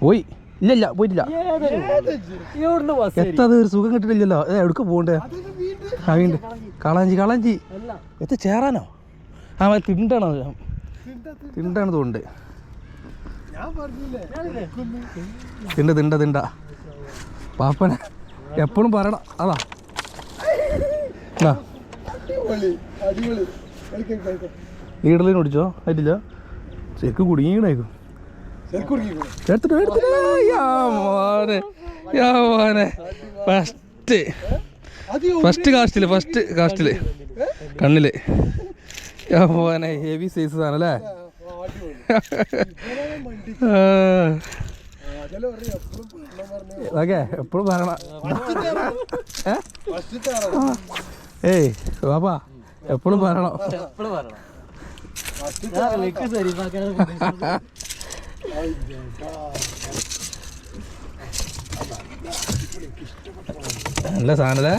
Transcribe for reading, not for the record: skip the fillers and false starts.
പോയി ഇല്ല പോയിട്ടില്ല. എത്ര ഒരു സുഖം കിട്ടിയില്ലല്ലോ. എവിടേക്ക് പോകണ്ടേ? വീണ്ട് കളാഞ്ചി എത്ര ചേറാനോ? ആ തിണ്ടാണ് തോന്നുന്നുണ്ട്. തിണ്ട പാപ്പനെ എപ്പോഴും പറയണം. അതാ ഈടലിന് ഓടിച്ചോ ആയിട്ടില്ല. ശരിക്കും കുടുങ്ങിയിടേക്കും. ഫസ്റ്റ് കാസ്റ്റില് കണ്ണില് പോവാനെ ഹെവി സൈസ് സാധനല്ലേ. അതൊക്കെ എപ്പോഴും പറയണം. ഏയ് ബാപ്പാ എപ്പോഴും പറയണം. നല്ല സാധനല്ലേ.